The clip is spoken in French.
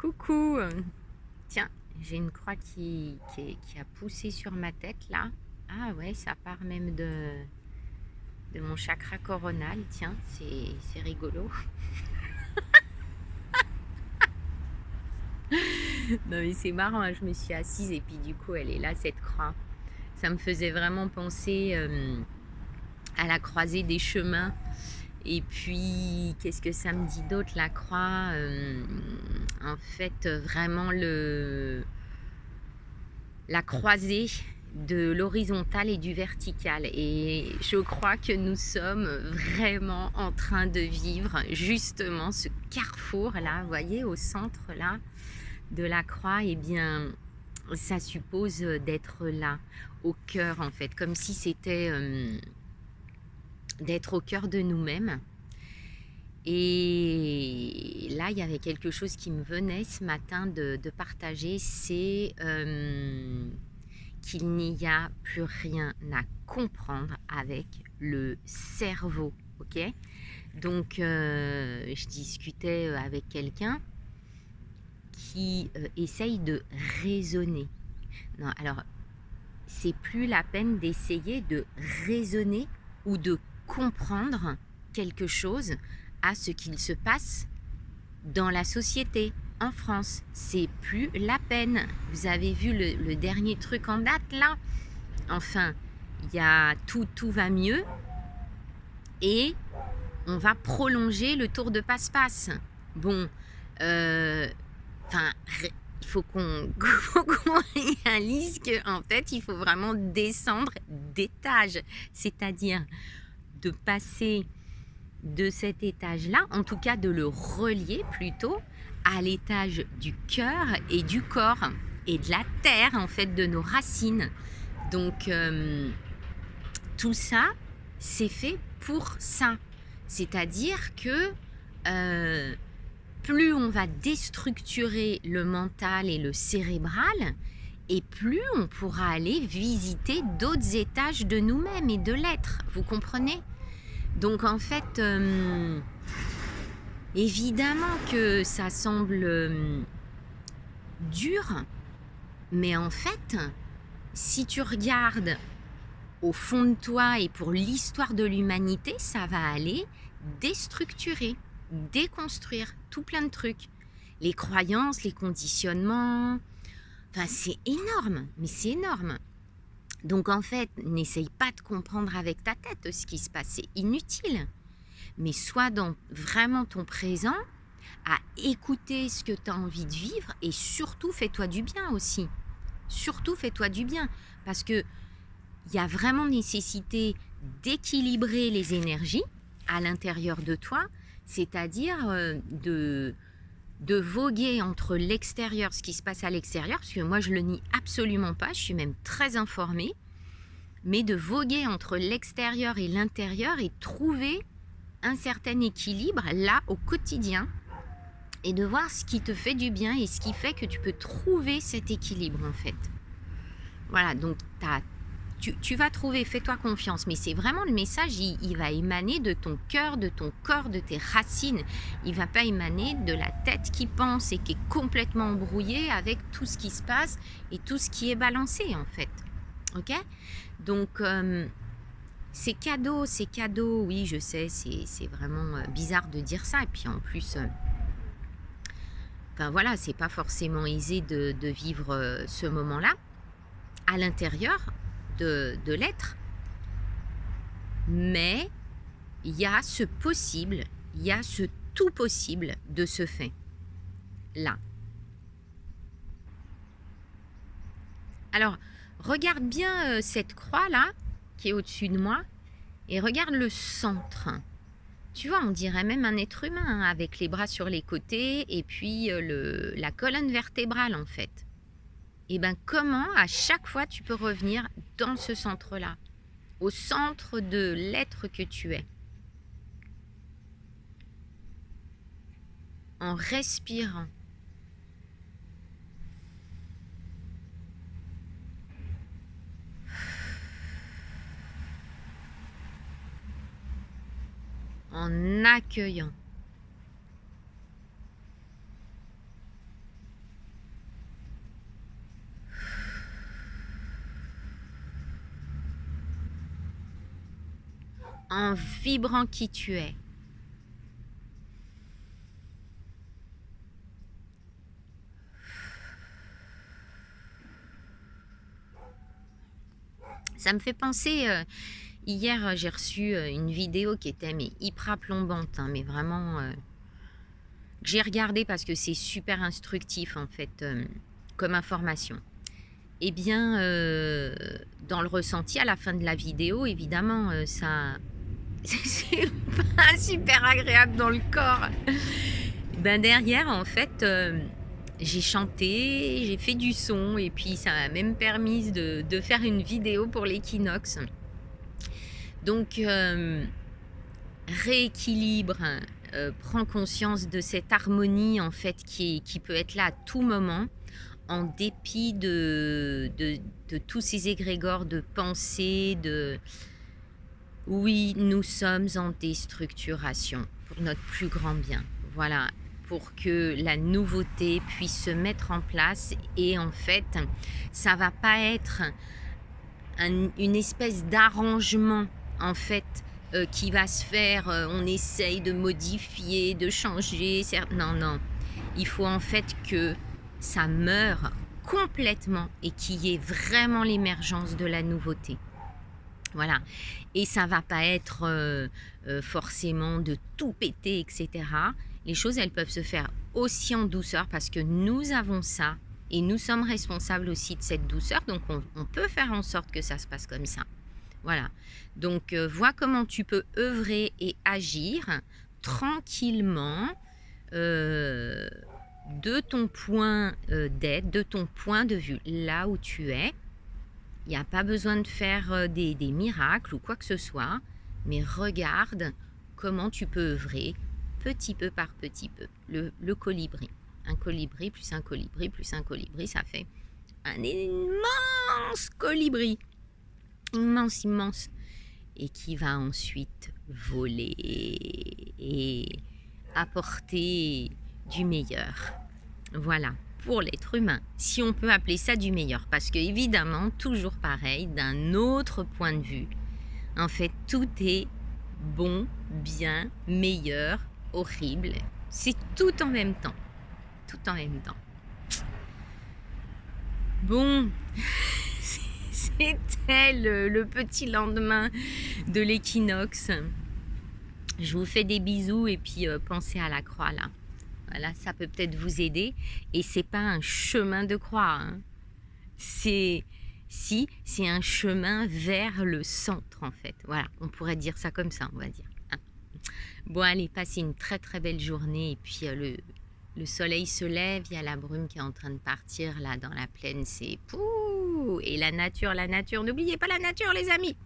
Coucou. Tiens, j'ai une croix qui a poussé sur ma tête là. Ah ouais, ça part même de mon chakra coronal. Tiens, c'est rigolo. Non mais c'est marrant, hein, je me suis assise et puis du coup elle est là cette croix. Ça me faisait vraiment penser à la croisée des chemins. Et puis, qu'est-ce que ça me dit d'autre, la croix? En fait, vraiment la croisée de l'horizontal et du vertical. Et je crois que nous sommes vraiment en train de vivre justement ce carrefour-là, vous voyez, au centre là de la croix. Eh bien, ça suppose d'être là, au cœur en fait, comme si c'était d'être au cœur de nous-mêmes. Et là, il y avait quelque chose qui me venait ce matin de partager, c'est qu'il n'y a plus rien à comprendre avec le cerveau, ok? Donc, je discutais avec quelqu'un qui essaye de raisonner. Non, alors, c'est plus la peine d'essayer de raisonner ou de comprendre quelque chose à ce qu'il se passe dans la société, en France. C'est plus la peine. Vous avez vu le dernier truc en date là? Enfin, il y a tout va mieux et on va prolonger le tour de passe-passe. Bon, enfin, il faut qu'on réalise qu'en fait, il faut vraiment descendre d'étage, c'est-à-dire de passer de cet étage-là, en tout cas de le relier plutôt à l'étage du cœur et du corps et de la terre, en fait, de nos racines. Donc, tout ça, c'est fait pour ça. C'est-à-dire que plus on va déstructurer le mental et le cérébral, et plus on pourra aller visiter d'autres étages de nous-mêmes et de l'être. Vous comprenez? Donc en fait, évidemment que ça semble dur, mais en fait, si tu regardes au fond de toi et pour l'histoire de l'humanité, ça va aller déstructurer, déconstruire tout plein de trucs. Les croyances, les conditionnements, enfin c'est énorme, mais c'est énorme. Donc en fait, n'essaye pas de comprendre avec ta tête ce qui se passe, c'est inutile. Mais sois dans vraiment ton présent, à écouter ce que tu as envie de vivre et surtout fais-toi du bien aussi. Surtout fais-toi du bien parce que il y a vraiment nécessité d'équilibrer les énergies à l'intérieur de toi, c'est-à-dire de voguer entre l'extérieur, ce qui se passe à l'extérieur, parce que moi je le nie absolument pas, je suis même très informée, mais de voguer entre l'extérieur et l'intérieur et trouver un certain équilibre là au quotidien et de voir ce qui te fait du bien et ce qui fait que tu peux trouver cet équilibre en fait. Voilà, donc tu vas trouver, fais-toi confiance, mais c'est vraiment le message, il va émaner de ton cœur, de ton corps, de tes racines. Il ne va pas émaner de la tête qui pense et qui est complètement embrouillée avec tout ce qui se passe et tout ce qui est balancé en fait. Ok? Donc, c'est cadeau, oui, je sais, c'est vraiment bizarre de dire ça. Et puis en plus, enfin voilà, c'est pas forcément aisé de vivre ce moment-là à l'intérieur de l'être. Mais il y a ce possible, il y a ce tout possible de ce fait là. Alors, regarde bien cette croix là qui est au-dessus de moi et regarde le centre. Tu vois, on dirait même un être humain hein, avec les bras sur les côtés et puis la colonne vertébrale en fait. Et bien comment à chaque fois tu peux revenir dans ce centre-là, au centre de l'être que tu es, en respirant. En accueillant. en vibrant qui tu es. Ça me fait penser, hier j'ai reçu une vidéo qui était mais hyper plombante, hein, mais vraiment que j'ai regardé parce que c'est super instructif en fait comme information. Eh bien, dans le ressenti à la fin de la vidéo, évidemment, ça c'est pas super agréable dans le corps. Ben derrière, en fait, j'ai chanté, j'ai fait du son et puis ça m'a même permis de faire une vidéo pour l'équinoxe. Donc, rééquilibre, prends conscience de cette harmonie en fait qui peut être là à tout moment, en dépit de tous ces égrégores de pensée, oui, nous sommes en déstructuration pour notre plus grand bien. Voilà, pour que la nouveauté puisse se mettre en place et en fait, ça va pas être une espèce d'arrangement en fait qui va se faire, on essaye de modifier, de changer, non, non. Il faut en fait que ça meure complètement et qu'il y ait vraiment l'émergence de la nouveauté. Voilà. Et ça va pas être forcément de tout péter, etc. Les choses, elles peuvent se faire aussi en douceur parce que nous avons ça et nous sommes responsables aussi de cette douceur. Donc, on peut faire en sorte que ça se passe comme ça. Voilà. Donc, vois comment tu peux œuvrer et agir tranquillement de ton point d'être, de ton point de vue, là où tu es. Il n'y a pas besoin de faire des miracles ou quoi que ce soit, mais regarde comment tu peux œuvrer petit peu par petit peu. Le colibri. Un colibri plus un colibri plus un colibri, ça fait un immense colibri. Immense, immense. Et qui va ensuite voler et apporter du meilleur. Voilà, pour l'être humain, si on peut appeler ça du meilleur. Parce que évidemment, toujours pareil, d'un autre point de vue, en fait, tout est bon, bien, meilleur, horrible. C'est tout en même temps. Tout en même temps. Bon, c'était le petit lendemain de l'équinoxe. Je vous fais des bisous et puis pensez à la croix là. Voilà, ça peut peut-être vous aider. Et c'est pas un chemin de croix. Hein. C'est un chemin vers le centre en fait. Voilà, on pourrait dire ça comme ça, on va dire. Hein. Bon, allez, passez une très très belle journée. Et puis le soleil se lève, il y a la brume qui est en train de partir là dans la plaine. C'est pouh. Et la nature, n'oubliez pas la nature les amis.